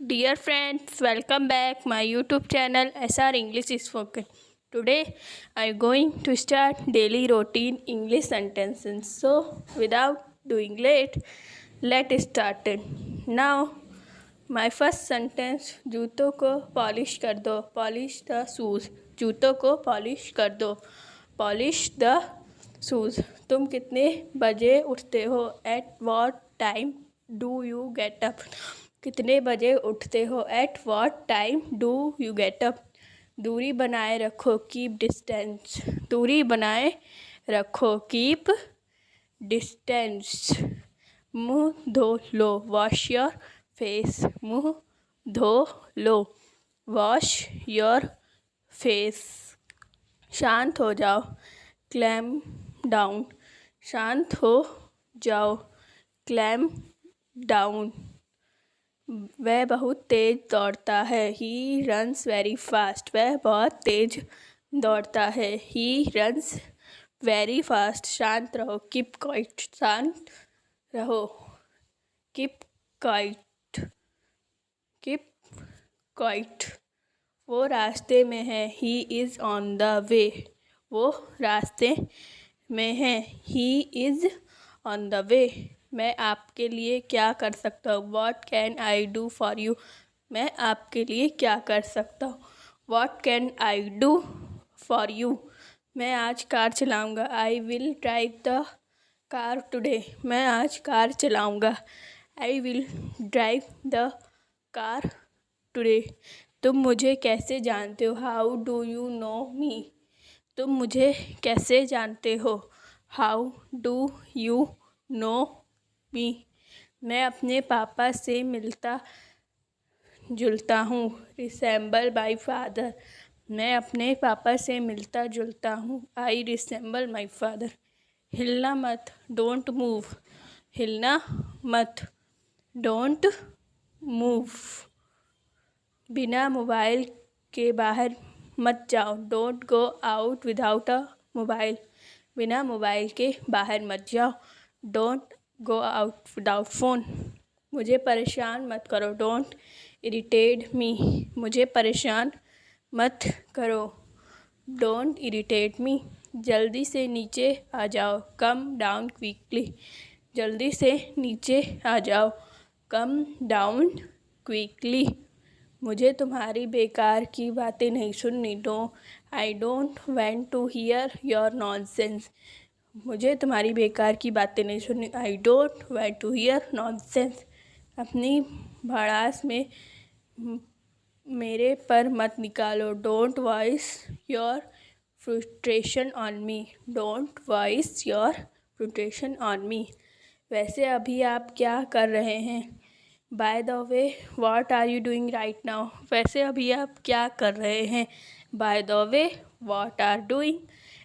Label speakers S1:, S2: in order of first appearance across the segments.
S1: Dear friends, welcome back my YouTube channel SR English is Spoken. Today I am going to start daily routine English sentences. So without doing late, let's start it. Now my first sentence, जूतों को polish कर दो. Polish the shoes. जूतों को polish कर दो. Polish the shoes. तुम कितने बजे उठते हो? At what time do you get up? कितने बजे उठते हो? At what time do you get up? दूरी बनाए रखो. Keep distance. दूरी बनाए रखो. Keep distance. मुँह धो लो. Wash your face. मुँह धो लो. Wash your face. शांत हो जाओ. Calm down. शांत हो जाओ. Calm down. वह बहुत तेज दौड़ता है. He runs very fast. वह बहुत तेज दौड़ता है. He runs very fast. शांत रहो. Keep quiet. शांत रहो. Keep quiet. Keep quiet. वो रास्ते में है. He is on the way. वो रास्ते में है. He is on the way. मैं आपके लिए क्या कर सकता हूँ? What can I do for you? मैं आपके लिए क्या कर सकता हूँ? What can I do for you? मैं आज कार चलाऊँगा. I will drive the car today. मैं आज कार चलाऊँगा. I will drive the car today. तुम मुझे कैसे जानते हो? How do you know me? तुम मुझे कैसे जानते हो? How do you know me? मैं अपने पापा से मिलता जुलता हूँ. Resemble my father. मैं अपने पापा से मिलता जुलता हूँ. I resemble my father. हिलना मत. Don't move. हिलना मत. Don't move. बिना मोबाइल के बाहर मत जाओ. Don't go out without a mobile. बिना मोबाइल के बाहर मत जाओ. Don't go out without phone. मुझे परेशान मत करो. Don't irritate me. मुझे परेशान मत करो. Don't irritate me. जल्दी से नीचे आ जाओ. Come down quickly. जल्दी से नीचे आ जाओ. Come down quickly. मुझे तुम्हारी बेकार की बातें नहीं सुननी. I don't want to hear your nonsense. मुझे तुम्हारी बेकार की बातें नहीं सुननी. I don't want to hear nonsense. अपनी भड़ास में मेरे पर मत निकालो. Don't voice your frustration on me. Don't voice your frustration on me. वैसे अभी आप क्या कर रहे हैं? By the way, what are you doing right now? वैसे अभी आप क्या कर रहे हैं? By the way, what are doing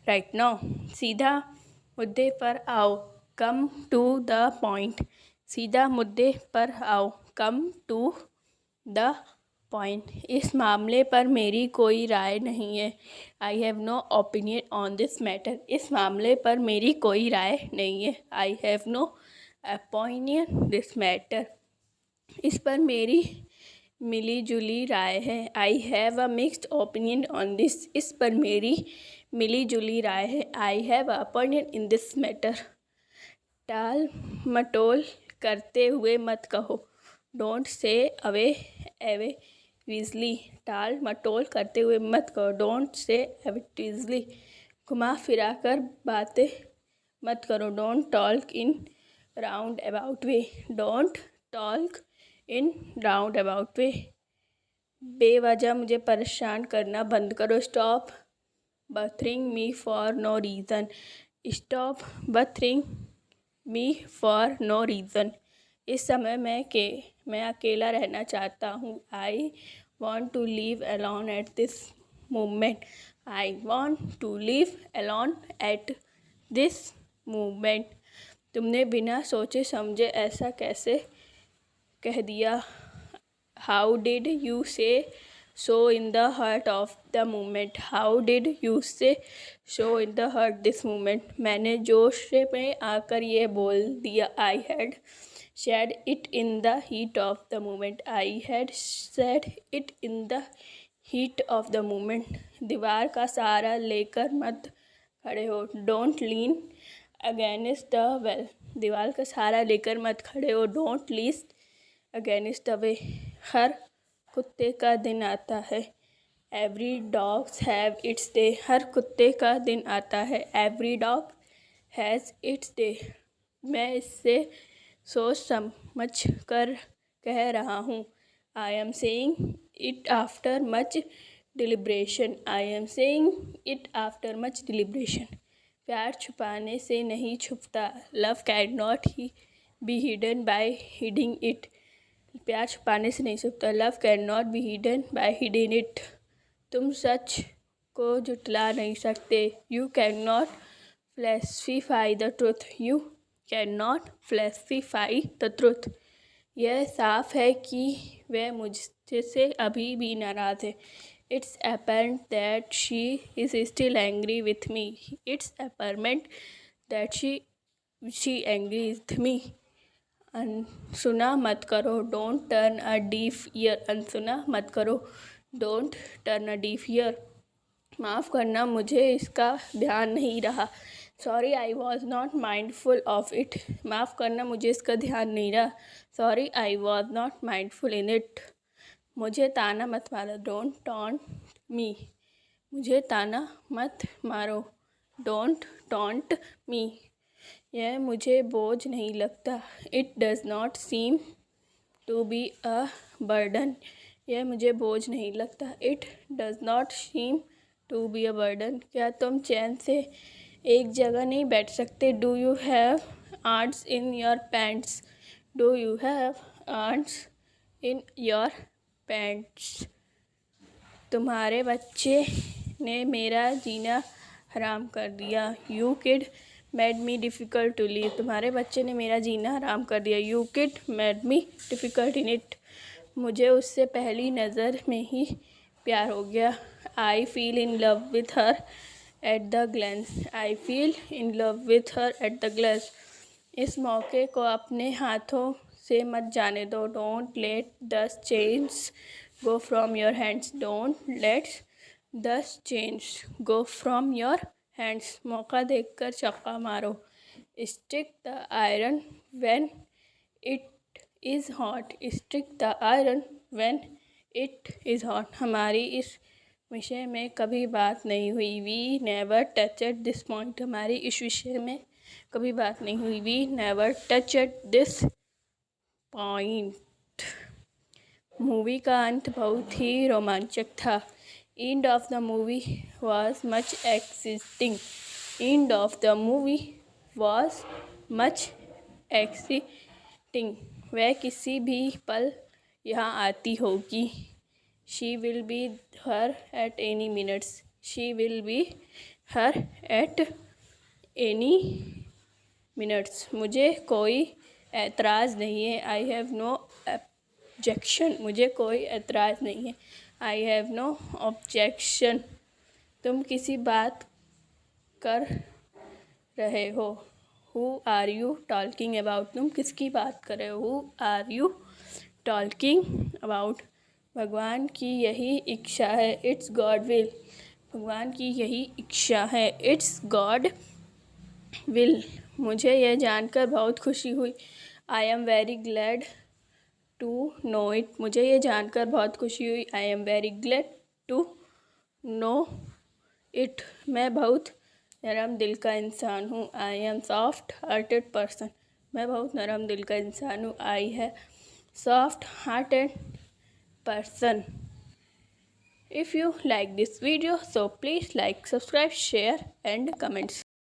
S1: right now? सीधा मुद्दे पर आओ. Come to the point. सीधा मुद्दे पर आओ. Come to the point. इस मामले पर मेरी कोई राय नहीं है. I have no opinion on this matter. इस मामले पर मेरी कोई राय नहीं है. I have no opinion this matter. इस पर मेरी मिली जुली राय है. I have a mixed opinion on this. इस पर मेरी मिली जुली राय है. I have a opinion in this matter. टाल मटोल करते हुए मत कहो. Don't say away easily. टाल मटोल करते हुए मत कहो. Don't say away easily. घुमा फिरा कर बातें मत करो. Don't talk in roundabout way. Don't talk in roundabout way. बेवजह मुझे परेशान करना बंद करो. Stop bothering me for no reason. Stop bothering me for no reason. इस समय मैं अकेला रहना चाहता हूँ. I want to live alone at this moment. I want to live alone at this moment. तुमने बिना सोचे समझे ऐसा कैसे कह दिया? How did you say so in the heart of the moment? How did you say so in the heart this moment? मैंने जोश में आकर ये बोल दिया. I had said it in the heat of the moment. I had said it in the heat of the moment. दीवार का सहारा लेकर मत खड़े हो. Don't lean against the wall. दीवार का सहारा लेकर मत खड़े हो. Don't lean against the wall. हर कुत्ते का दिन आता है. Every dogs have its day. हर कुत्ते का दिन आता है. Every dog has its day. मैं इससे सोच समझ कर कह रहा हूँ. I am saying it after much deliberation. I am saying it after much deliberation. प्यार छुपाने से नहीं छुपता. Love cannot be hidden by hiding it. प्यार छुपाने से नहीं छुपता. Love cannot be hidden by hiding it. तुम सच को झुठला नहीं सकते. You cannot falsify the truth. You cannot falsify the truth. यह साफ है कि वह मुझसे अभी भी नाराज़ है. It's apparent that she is still angry with me. It's apparent that she angry with me. अनसुना मत करो. Don't turn a deaf ear. अनसुना मत करो. Don't turn a deaf ear. माफ़ करना, मुझे इसका ध्यान नहीं रहा. Sorry, I was not mindful of it. माफ़ करना, मुझे इसका ध्यान नहीं रहा. Sorry, I was not mindful in it. मुझे ताना मत मारो. Don't taunt me. मुझे ताना मत मारो. Don't taunt me. यह मुझे बोझ नहीं लगता. It does not seem to be a burden. यह मुझे बोझ नहीं लगता. It does not seem to be a burden. क्या तुम चैन से एक जगह नहीं बैठ सकते? Do you have ants in your pants? Do you have ants in your pants? तुम्हारे बच्चे ने मेरा जीना हराम कर दिया. You kid made me difficult to live. तुम्हारे बच्चे ने मेरा जीना हराम कर दिया. You kid made me difficult in it. मुझे उससे पहली नज़र में ही प्यार हो गया. I feel in love with her at the glance. I feel in love with her at the glance. इस मौके को अपने हाथों से मत जाने दो. Don't let the chains go from your hands. Don't let the chains go from your hands. मौका देखकर चक्का मारो. Strike the iron when it is hot. Strike the iron when it is hot. हमारी इस विषय में कभी बात नहीं हुई. We never touched this point. हमारी इस विषय में कभी बात नहीं हुई. We never touched this point. Movie का अंत बहुत ही रोमांचक था. End of the movie was much exciting. End of the movie was much exciting. वह किसी भी पल यहाँ आती होगी. She will be here at any minutes. She will be here at any minutes. मुझे कोई एतराज़ नहीं है. I have no objection. मुझे कोई एतराज़ नहीं है. I have no objection. तुम किसी बात कर रहे हो. Who are you talking about? तुम किसकी बात कर रहे हो. Who are you talking about? भगवान की यही इच्छा है. It's God will. भगवान की यही इच्छा है. It's God will. मुझे यह जानकर बहुत खुशी हुई. I am very glad to know it. मुझे यह जानकर बहुत खुशी हुई. I am very glad to know it. मैं बहुत नरम दिल का इंसान हूँ. I am soft hearted person. मैं बहुत नरम दिल का इंसान हूँ. I है soft hearted person. If you like this video, so please like, subscribe, share and comments.